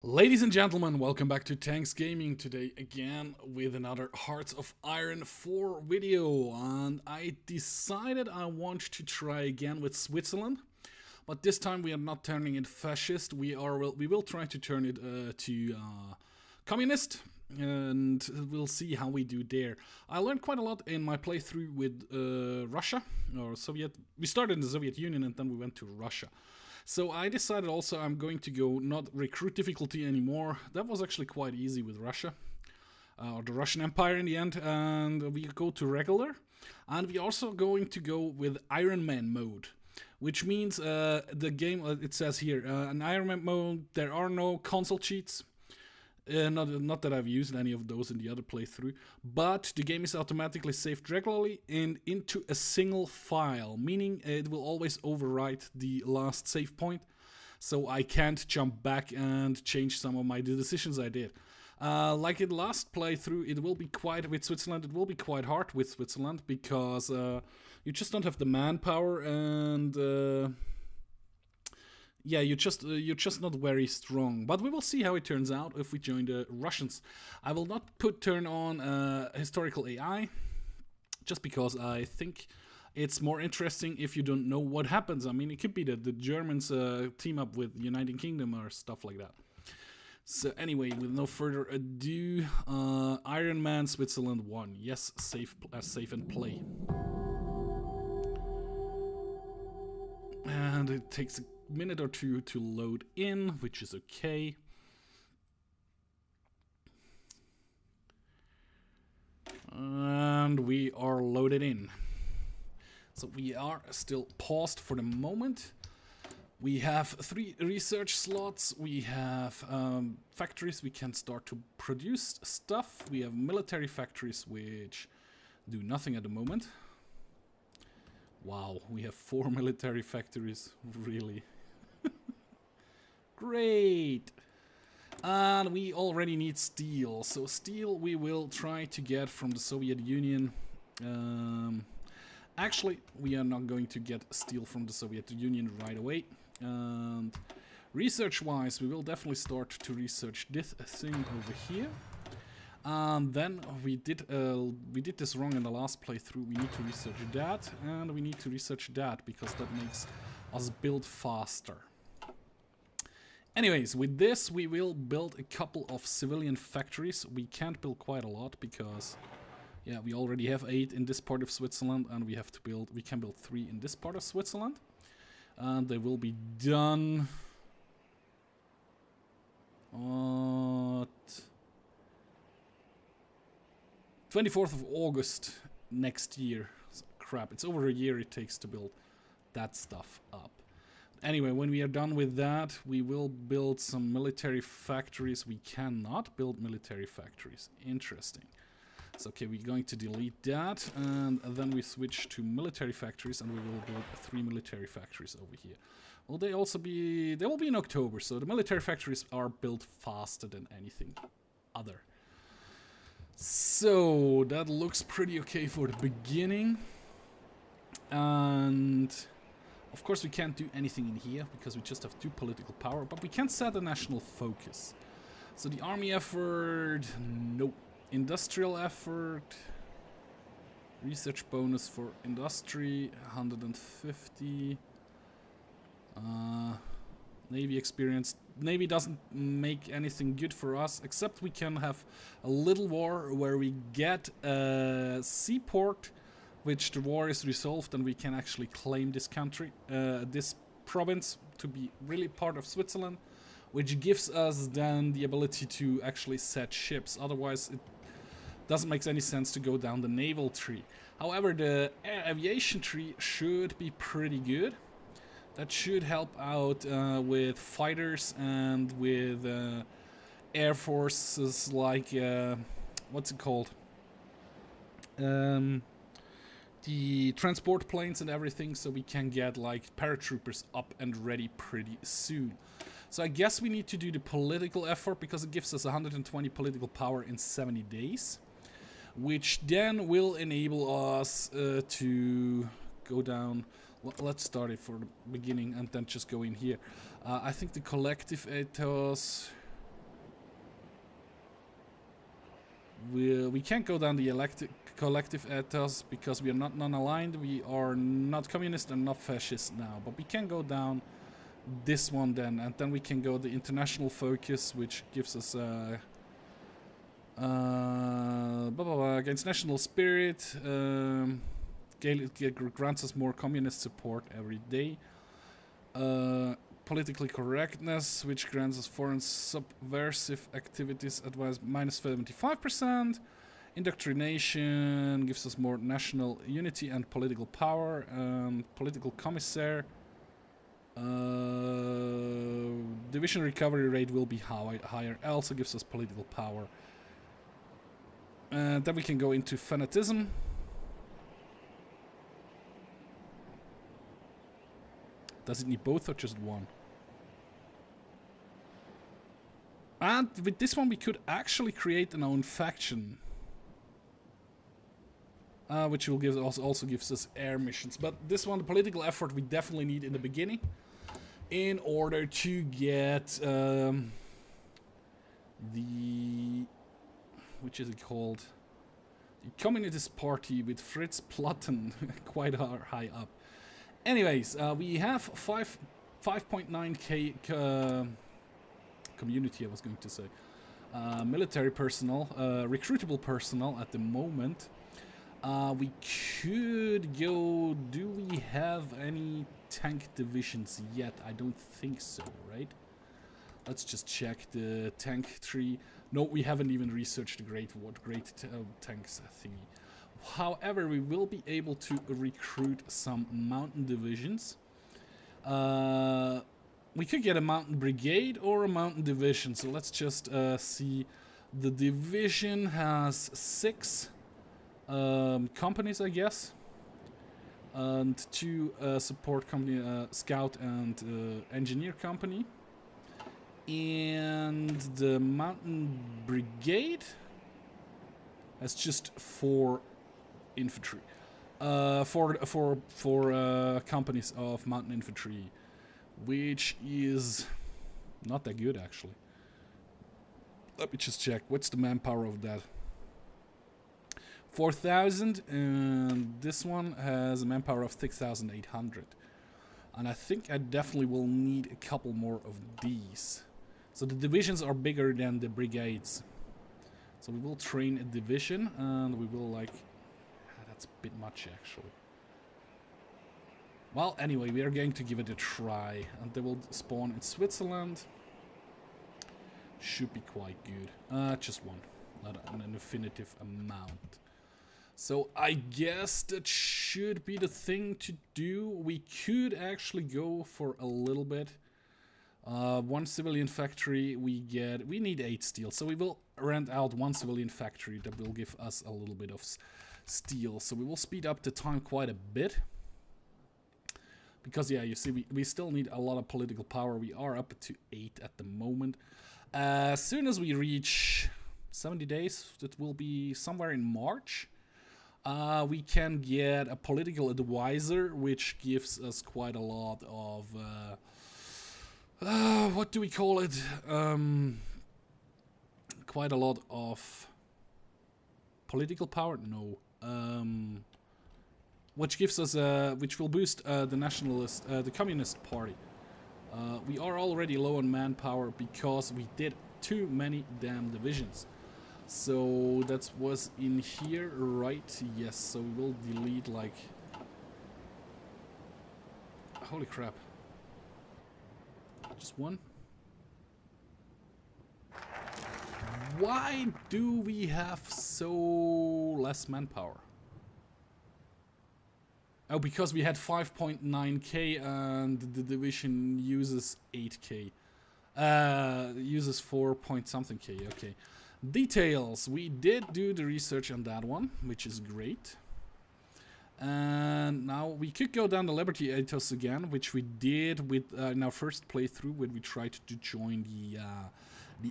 Ladies and gentlemen, welcome back to Tanks Gaming. Today again with another Hearts of Iron 4 video, and I decided I want to try again with Switzerland, but this time we are not turning it fascist. We will try to turn it to communist, and we'll see how we do there. I learned quite a lot in my playthrough with Russia or Soviet. We started in the Soviet Union and then we went to Russia. So I decided also I'm going to go not recruit difficulty anymore. That was actually quite easy with Russia, or the Russian Empire in the end, and we go to regular. And we also going to go with Iron Man mode, which means the game, it says here, an Iron Man mode, there are no console cheats. Not that I've used any of those in the other playthrough, but the game is automatically saved regularly and into a single file, meaning it will always overwrite the last save point, so I can't jump back and change some of the decisions I did. Like in last playthrough, it will be quite with Switzerland. It will be quite hard with Switzerland because you just don't have the manpower and. Yeah, you're just not very strong. But we will see how it turns out if we join the Russians. I will not turn on historical AI, just because I think it's more interesting if you don't know what happens. I mean, it could be that the Germans team up with the United Kingdom or stuff like that. So anyway, with no further ado, Iron Man Switzerland 1. Yes, save and play. And it takes a minute or two to load in, which is okay. And we are loaded in. So we are still paused for the moment. We have 3 research slots. We have factories we can start to produce stuff. We have military factories which do nothing at the moment. Wow, we have 4 military factories, really. Great! And we already need steel, so steel we will try to get from the Soviet Union. Actually, we are not going to get steel from the Soviet Union right away. And research-wise, we will definitely start to research this thing over here. And then we did this wrong in the last playthrough. We need to research that, and we need to research that, because that makes us build faster. Anyways, with this we will build a couple of civilian factories. We can't build quite a lot because, yeah, we already have 8 in this part of Switzerland, and we can build 3 in this part of Switzerland. And they will be done at 24th of August next year. Crap, it's over a year it takes to build that stuff up. Anyway, when we are done with that, we will build some military factories. We cannot build military factories. Interesting. So, okay, we're going to delete that, and then we switch to military factories, and we will build 3 military factories over here. Will they also be... They will be in October, so the military factories are built faster than anything other. So, that looks pretty okay for the beginning. And... of course, we can't do anything in here because we just have 2 political power, but we can set a national focus. So the army effort, nope. Industrial effort, research bonus for industry, 150. Navy experience. Navy doesn't make anything good for us, except we can have a little war where we get a seaport, which the war is resolved, and we can actually claim this country, this province, to be really part of Switzerland, which gives us then the ability to actually set ships. Otherwise, it doesn't make any sense to go down the naval tree. However, the aviation tree should be pretty good. That should help out with fighters and with air forces like, what's it called? The transport planes and everything, so we can get like paratroopers up and ready pretty soon. So I guess we need to do the political effort because it gives us 120 political power in 70 days, which then will enable us to go down. Well, let's start it for the beginning and then just go in here. I think the collective ethos We can't go down the collective ethos because we are not non-aligned. We are not communist and not fascist now. But we can go down this one then, and then we can go the international focus, which gives us against national spirit. Grants us more communist support every day. Politically correctness, which grants us foreign subversive activities advice minus 75%. Indoctrination gives us more national unity and political power. Political commissar. Division recovery rate will be higher. Also gives us political power. And then we can go into fanatism. Does it need both or just one? And with this one we could actually create an own faction. Which will give also gives us air missions. But this one, the political effort, we definitely need in the beginning. In order to get the... Which is it called? The Communist Party with Fritz Platten quite high up. Anyways, we have 5.9k community, I was going to say. Military personnel, recruitable personnel at the moment. We could go... Do we have any tank divisions yet? I don't think so, right? Let's just check the tank tree. No, we haven't even researched the great tanks thingy. However, we will be able to recruit some mountain divisions. We could get a mountain brigade or a mountain division. So let's just see. The division has 6 companies, I guess. And 2 support company, scout and engineer company. And the mountain brigade has just 4 infantry, 4 companies of mountain infantry, which is not that good actually. Let me just check. What's the manpower of that? 4,000, and this one has a manpower of 6,800. And I think I definitely will need a couple more of these. So the divisions are bigger than the brigades. So we will train a division, and we will like... That's a bit much actually. Well, anyway, we are going to give it a try, and they will spawn in Switzerland. Should be quite good. Just one, not an infinitive amount. So I guess that should be the thing to do. We could actually go for a little bit. 1 civilian factory, we need 8 steel, so we will rent out 1 civilian factory that will give us a little bit of steel. So we will speed up the time quite a bit. Because, yeah, you see, we still need a lot of political power. We are up to 8 at the moment. As soon as we reach 70 days, that will be somewhere in March, we can get a political advisor, which gives us quite a lot of... what do we call it? Quite a lot of political power? No. Which gives us, which will boost the Communist Party. We are already low on manpower because we did too many damn divisions. So that was in here, right? Yes. So we will delete like... Holy crap. Just one? Why do we have so less manpower? Oh, because we had 5.9k and the division uses 8k. Uses 4 point something k, okay. Details. We did do the research on that one, which is great. And now we could go down the Liberty Ethos again, which we did with in our first playthrough when we tried to join the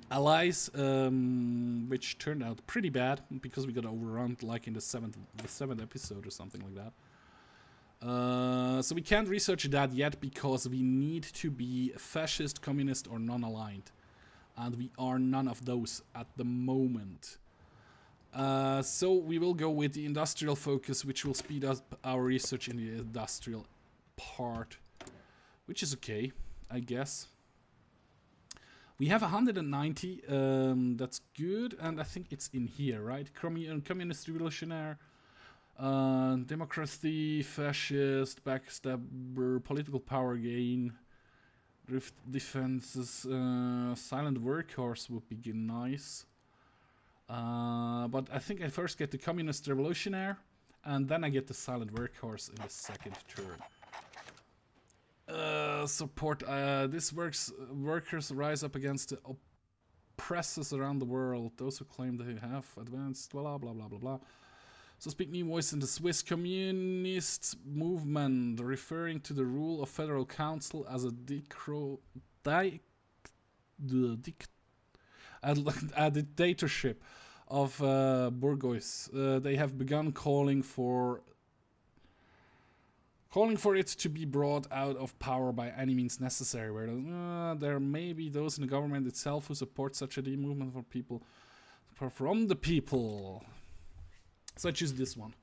Allies, which turned out pretty bad because we got overrun like in the seventh episode or something like that. So we can't research that yet because we need to be fascist, communist, or non-aligned, and we are none of those at the moment. So we will go with the industrial focus, which will speed up our research in the industrial part, which is okay, I guess. We have 190, that's good, and I think it's in here, right? Communist revolutionary, democracy, fascist, backstabber, political power gain, drift defenses, silent workhorse would be nice. But I think I first get the communist revolutionary, and then I get the silent workhorse in the second turn. Support. This workers rise up against the oppressors around the world. Those who claim they have advanced, blah blah blah blah blah. So speak new voice in the Swiss communist movement, referring to the rule of federal council as a dictatorship of bourgeois. They have begun calling for it to be brought out of power by any means necessary. Where there may be those in the government itself who support such a movement for people, from the people. So I choose this one.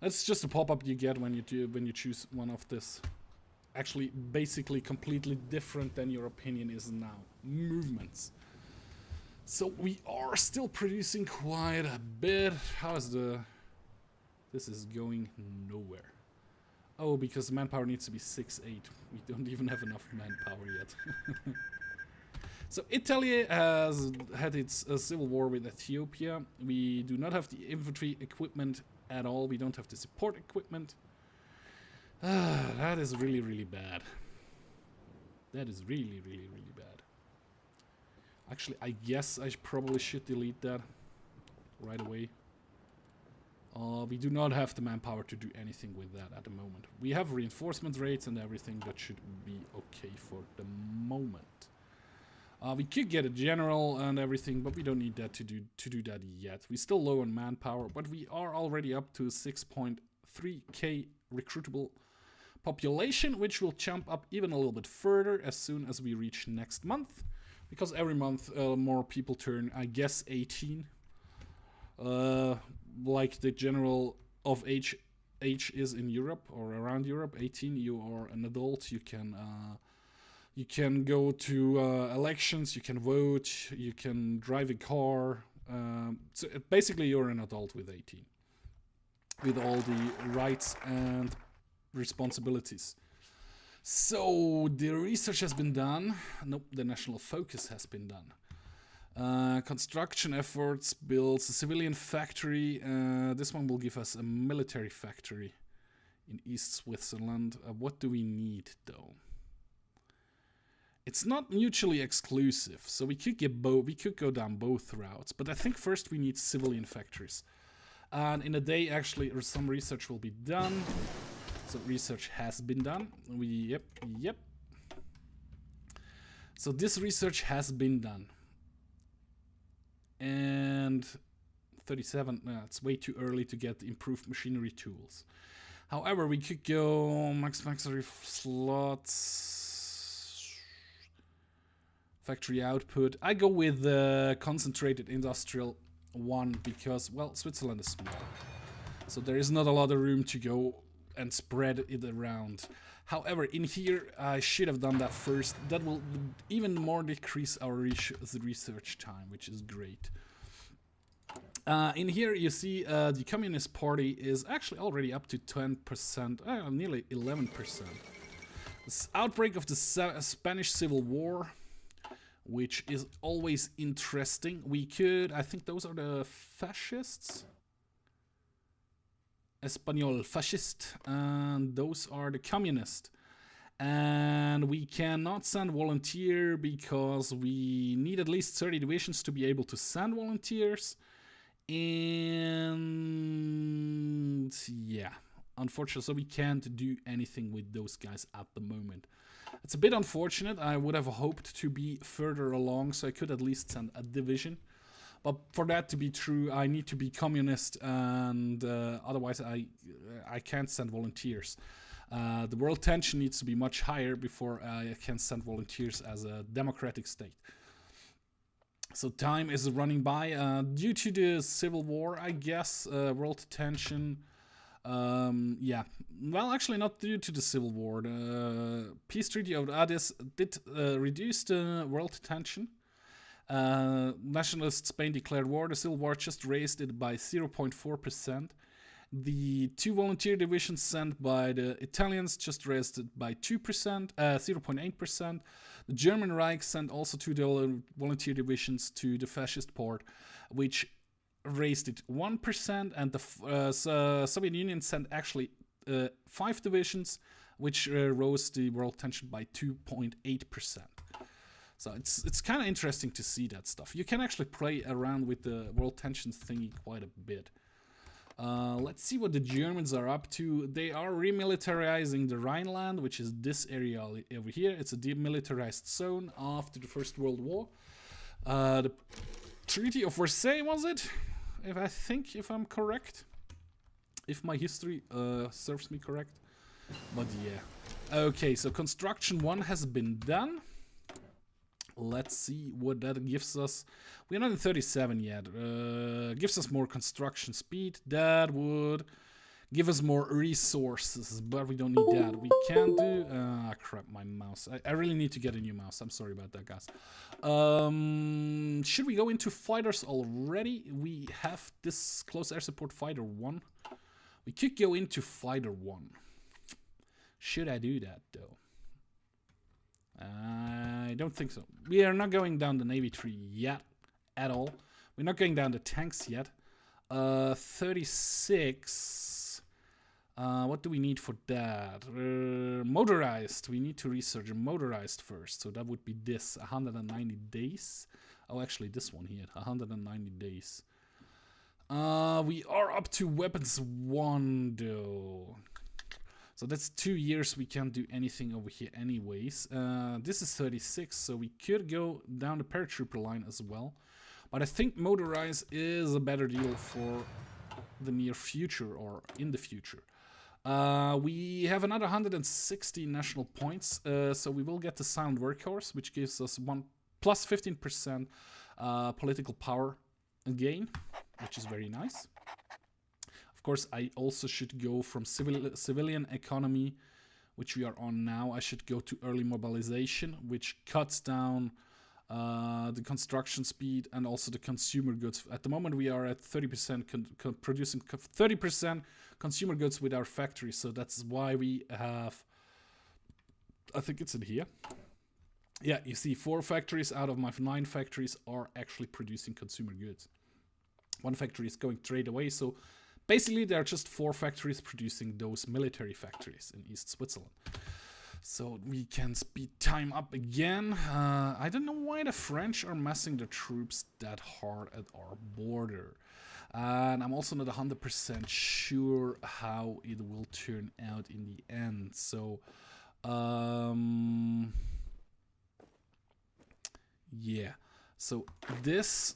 That's just a pop-up you get when you choose one of this. Actually, basically completely different than your opinion is now. Movements. So we are still producing quite a bit. How is the... This is going nowhere. Oh, because manpower needs to be 6-8. We don't even have enough manpower yet. So Italy has had its civil war with Ethiopia. We do not have the infantry equipment at all. We don't have the support equipment. That is really, really bad. That is really, really, really bad. Actually, I guess I probably should delete that right away. We do not have the manpower to do anything with that at the moment. We have reinforcement rates and everything that should be okay for the moment. We could get a general and everything, but we don't need that to do that yet. We're still low on manpower, but we are already up to 6.3k recruitable population, which will jump up even a little bit further as soon as we reach next month, because every month more people turn, I guess, 18. Like the general of age is in Europe or around Europe. 18, you are an adult. You can go to elections. You can vote. You can drive a car. So basically, you're an adult with 18, with all the rights and responsibilities. So the research has been done. Nope, the national focus has been done. Construction efforts builds a civilian factory. This one will give us a military factory in East Switzerland. What do we need though? It's not mutually exclusive, so we could get we could go down both routes. But I think first we need civilian factories. And in a day, actually, some research will be done. So research has been done. Yep. So this research has been done. And 37, it's way too early to get improved machinery tools. However, we could go max slots, factory output. I go with the concentrated industrial one because, well, Switzerland is small. So there is not a lot of room to go and spread it around. However, in here, I should have done that first. That will even more decrease our research time, which is great. In here, you see the Communist Party is actually already up to 10%, nearly 11%. This outbreak of the Spanish Civil War, which is always interesting. We could, I think those are the fascists. Espanol fascist, and those are the communist. And we cannot send volunteer because we need at least 30 divisions to be able to send volunteers. And yeah, unfortunately, so we can't do anything with those guys at the moment. It's a bit unfortunate. I would have hoped to be further along, so I could at least send a division. But for that to be true, I need to be communist, and otherwise I can't send volunteers. The world tension needs to be much higher before I can send volunteers as a democratic state. So time is running by due to the civil war, I guess. World tension. Yeah, well, actually, not due to the civil war. The peace treaty of Addis did reduce the world tension. Nationalist Spain declared war. The civil war just raised it by 0.4%. The two volunteer divisions sent by the Italians just raised it by 2%, 0.8%. The German Reich sent also two volunteer divisions to the fascist part, which raised it 1%, and the Soviet Union sent actually 5 divisions, which rose the world tension by 2.8%. So it's kind of interesting to see that stuff. You can actually play around with the world tensions thingy quite a bit. Let's see what the Germans are up to. They are remilitarizing the Rhineland, which is this area over here. It's a demilitarized zone after the First World War. The Treaty of Versailles, was it? If I'm correct. If my history serves me correct. But yeah. Okay, so construction 1 has been done. Let's see what that gives us. We're not in 37 yet. Gives us more construction speed. That would give us more resources, but we don't need that. We can do... crap, my mouse. I really need to get a new mouse. I'm sorry about that, guys. Should we go into fighters already? We have this close air support fighter 1. We could go into fighter 1. Should I do that, though? I don't think so. We are not going down the Navy tree yet, at all. We're not going down the tanks yet. 36. What do we need for that? Motorized. We need to research motorized first. So that would be this, 190 days. Oh, actually, this one here, 190 days. We are up to weapons 1, though. So that's 2 years. We can't do anything over here anyways. This is 36, so we could go down the paratrooper line as well. But I think motorized is a better deal for the near future or in the future. We have another 160 national points, so we will get the silent workhorse, which gives us plus 15% political power gain, which is very nice. Of course, I also should go from civilian economy, which we are on now. I should go to early mobilization, which cuts down the construction speed and also the consumer goods. At the moment, we are at 30% producing 30% consumer goods with our factory. So that's why we have, I think it's in here. Yeah, you see 4 factories out of my 9 factories are actually producing consumer goods. 1 factory is going trade away, so basically, there are just 4 factories producing those military factories in East Switzerland. So we can speed time up again. I don't know why the French are massing the troops that hard at our border. And I'm also not 100% sure how it will turn out in the end. So, yeah. So this,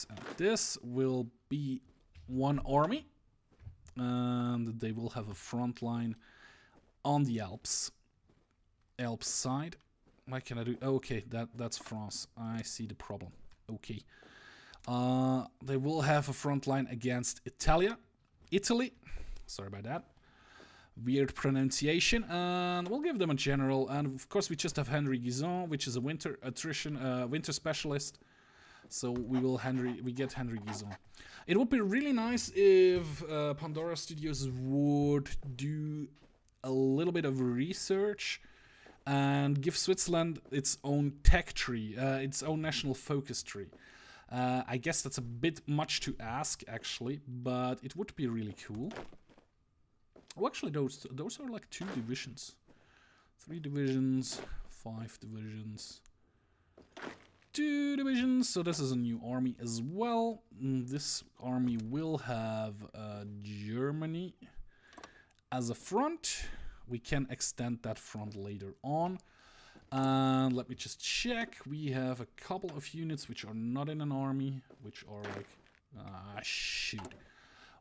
and this will be 1 army, and they will have a front line on the Alps side. What can I do? Okay, that's France. I see the problem. Okay, they will have a front line against Italy. Sorry about that. Weird pronunciation, and we'll give them a general. And of course, we just have Henry Guizon, which is a winter specialist. So we get Henry Guizon. It would be really nice if Pandora Studios would do a little bit of research and give Switzerland its own tech tree, its own national focus tree. I guess that's a bit much to ask, actually, but it would be really cool. Oh, actually, those are like 2 divisions. 3 divisions, 5 divisions. 2 divisions, so this is a new army as well. This army will have Germany as a front. We can extend that front later on. And let me just check. We have a couple of units which are not in an army, which are like... shoot.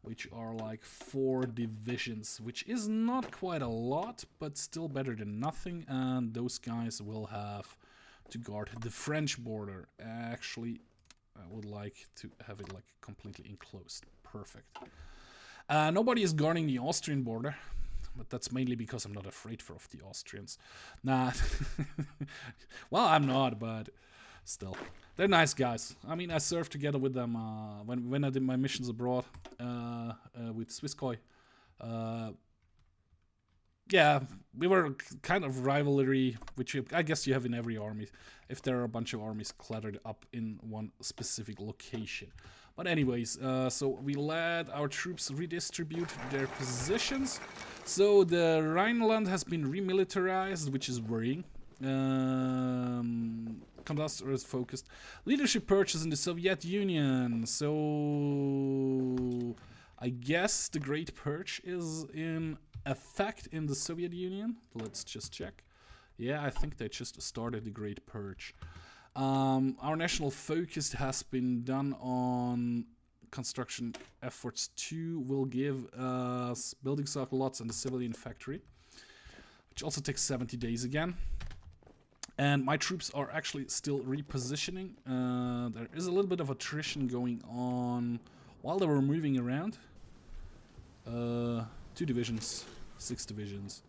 which are like 4 divisions, which is not quite a lot, but still better than nothing. And those guys will have to guard the French border. Actually, I would like to have it like completely enclosed. Perfect. Nobody is guarding the Austrian border, but that's mainly because I'm not afraid of the Austrians. Nah, well, I'm not, but still. They're nice guys. I mean, I served together with them when I did my missions abroad with Swisskoi. Yeah, we were kind of rivalry, which I guess you have in every army, if there are a bunch of armies cluttered up in one specific location. But anyways, so we let our troops redistribute their positions. So the Rhineland has been remilitarized, which is worrying. Conductor is focused. Leadership purchase in the Soviet Union. So I guess the Great Purge is in effect in the Soviet Union. Let's just check. Yeah, I think they just started the Great Purge. Our national focus has been done on construction efforts too. Will give us building stock lots and the civilian factory, which also takes 70 days again. And my troops are actually still repositioning. There is a little bit of attrition going on while they were moving around. 2 divisions, 6 divisions.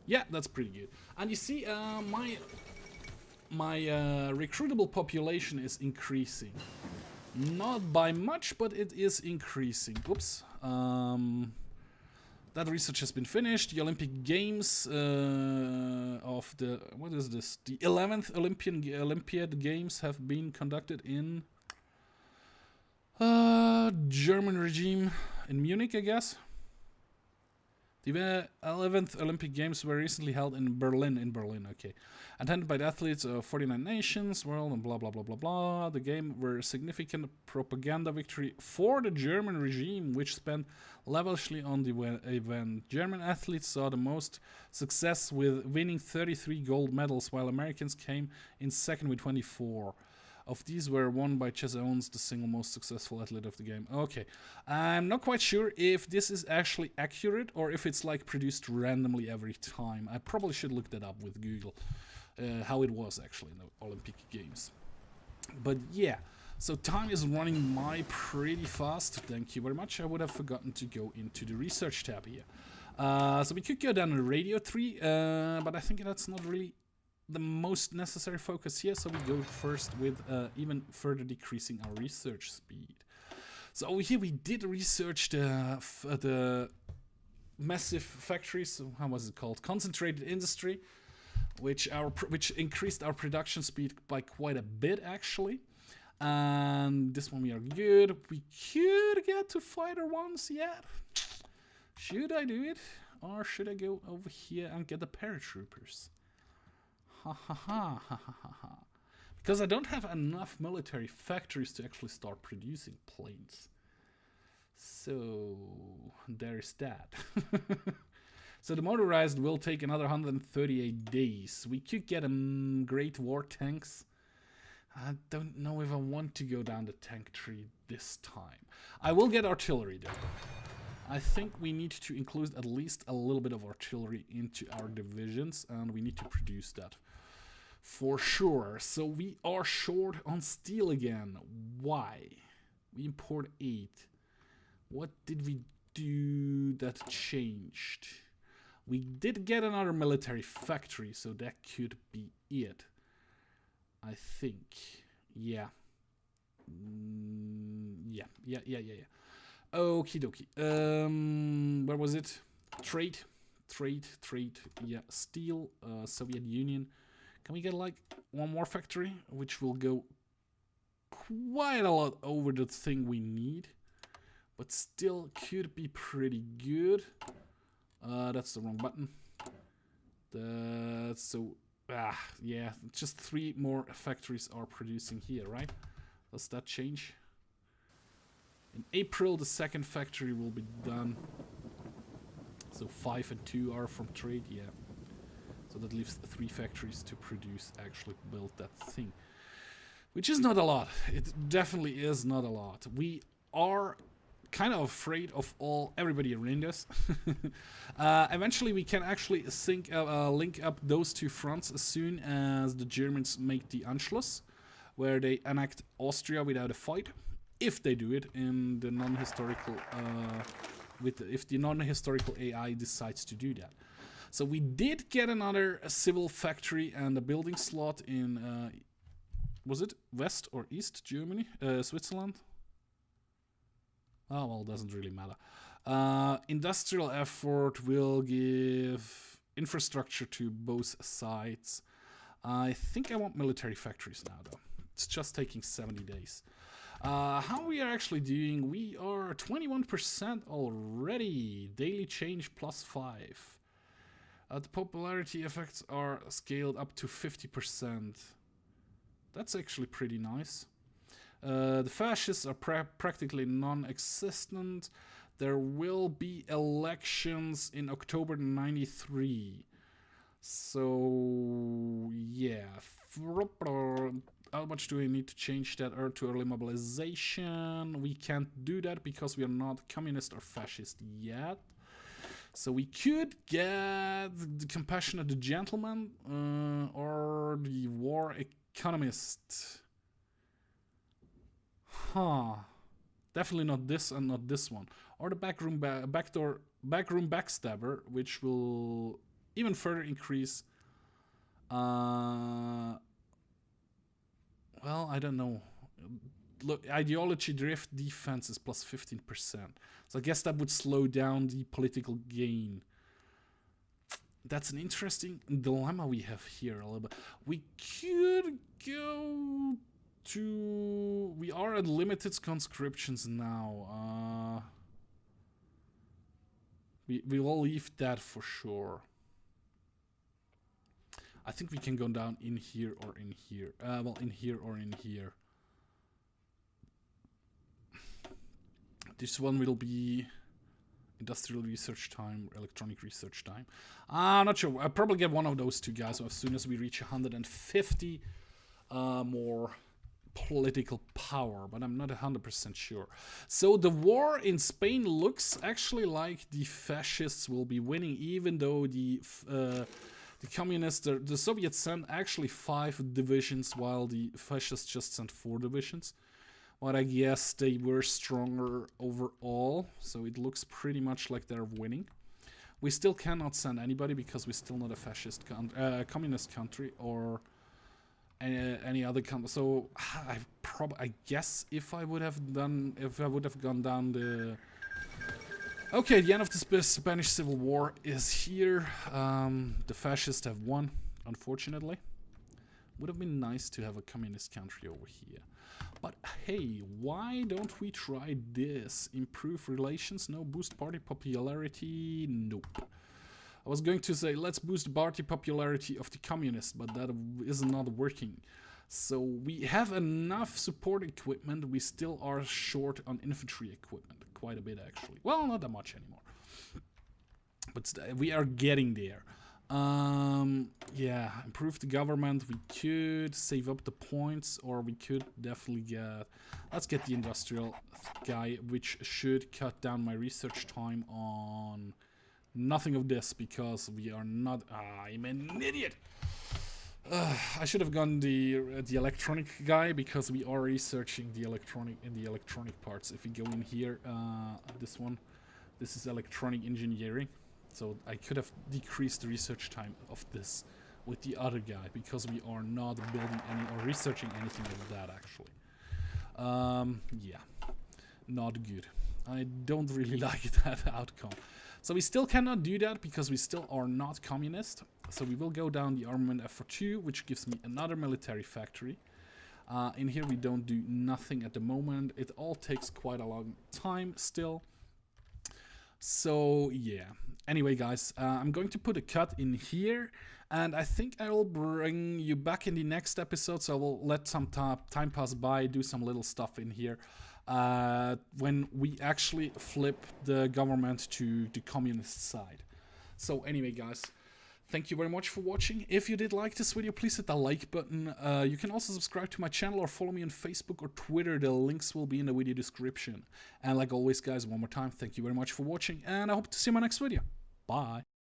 Yeah, that's pretty good. And you see, my recruitable population is increasing. Not by much, but it is increasing. Oops. That research has been finished. The Olympic Games of the... What is this? The 11th Olympiad Games have been conducted in... German regime in Munich, I guess. The 11th Olympic Games were recently held in Berlin, okay. Attended by the athletes of 49 nations, world, and blah, blah, blah, blah, blah. The game were a significant propaganda victory for the German regime, which spent lavishly on the event. German athletes saw the most success with winning 33 gold medals, while Americans came in second with 24. Of these were won by Owens, the single most successful athlete of the game. Okay, I'm not quite sure if this is actually accurate or if it's like produced randomly every time. I probably should look that up with Google, how it was actually in the Olympic Games. But yeah, so time is running by pretty fast. Thank you very much. I would have forgotten to go into the research tab here. So we could go down to radio 3, but I think that's not really the most necessary focus here, so we go first with even further decreasing our research speed. So over here we did research the massive factories, how was it called? Concentrated industry, which increased our production speed by quite a bit actually. And this one we are good. We could get to fighter ones yet. Should I do it? Or should I go over here and get the paratroopers? Because I don't have enough military factories to actually start producing planes. So there is that. So the motorized will take another 138 days. We could get great war tanks. I don't know if I want to go down the tank tree this time. I will get artillery though. I think we need to include at least a little bit of artillery into our divisions, and we need to produce that. For sure. So we are short on steel again. Why? We import 8. What did we do that changed? We did get another military factory, so that could be it. I think. Yeah. Yeah. Okie dokie. Where was it? Trade. Yeah, steel, Soviet Union. Can we get like one more factory, which will go quite a lot over the thing we need, but still could be pretty good. That's the wrong button. Yeah, just 3 more factories are producing here, right? Does that change? In April, the 2nd factory will be done. So 5 and 2 are from trade, yeah. So that leaves 3 factories to produce, actually build that thing. Which is not a lot. It definitely is not a lot. We are kind of afraid of everybody around us. Eventually we can actually link up those two fronts as soon as the Germans make the Anschluss, where they annex Austria without a fight, if they do it in the non-historical if the non-historical AI decides to do that. So we did get another civil factory and a building slot in was it West or East Germany? Switzerland? Oh, well, it doesn't really matter. Industrial effort will give infrastructure to both sides. I think I want military factories now, though. It's just taking 70 days. How we are actually doing? We are 21% already. Daily change +5. The popularity effects are scaled up to 50%. That's actually pretty nice. The fascists are practically non-existent. There will be elections in October 93. So, yeah. How much do we need to change that to early mobilization? We can't do that because we are not communist or fascist yet. So we could get the compassionate gentleman or the war economist. Huh. Definitely not this and not this one. Or the backroom backstabber, which will even further increase. Well, I don't know. Look, ideology drift defense is +15%. So I guess that would slow down the political gain. That's an interesting dilemma we have here a little bit. We could go to... We are at limited conscriptions now. We will leave that for sure. I think we can go down in here or in here. Well, in here or in here. This one will be industrial research time, electronic research time. I'm not sure. I'll probably get one of those two guys as soon as we reach 150 more political power, but I'm not 100% sure. So the war in Spain looks actually like the fascists will be winning, even though the communists, the Soviets sent actually 5 divisions, while the fascists just sent 4 divisions. But I guess they were stronger overall, so it looks pretty much like they're winning. We still cannot send anybody because we're still not a fascist communist country or any other country. So I guess if I would have gone down the... Okay, the end of the Spanish Civil War is here. The fascists have won, unfortunately. Would have been nice to have a communist country over here. But hey, why don't we try this? Improve relations? No. Boost party popularity? Nope. I was going to say, let's boost the party popularity of the communists, but that is not working. So we have enough support equipment. We still are short on infantry equipment. Quite a bit, actually. Well, not that much anymore. But we are getting there. Yeah, improve the government. We could save up the points, or we could definitely get... Let's get the industrial guy, which should cut down my research time on nothing of this, because we are not... I'm an idiot! I should have gone the electronic guy, because we are researching the electronic parts. If we go in here, this one, this is electronic engineering. So I could have decreased the research time of this with the other guy, because we are not building any or researching anything of that, actually. Yeah, not good. I don't really like that outcome. So we still cannot do that because we still are not communist. So we will go down the armament effort 2, which gives me another military factory. In here we don't do nothing at the moment. It all takes quite a long time still. So yeah. Anyway, guys, I'm going to put a cut in here, and I think I will bring you back in the next episode. So I will let some time pass by, do some little stuff in here, when we actually flip the government to the communist side. So anyway, guys, thank you very much for watching. If you did like this video, please hit the like button. You can also subscribe to my channel or follow me on Facebook or Twitter. The links will be in the video description. And like always, guys, one more time, thank you very much for watching, and I hope to see you in my next video. Bye.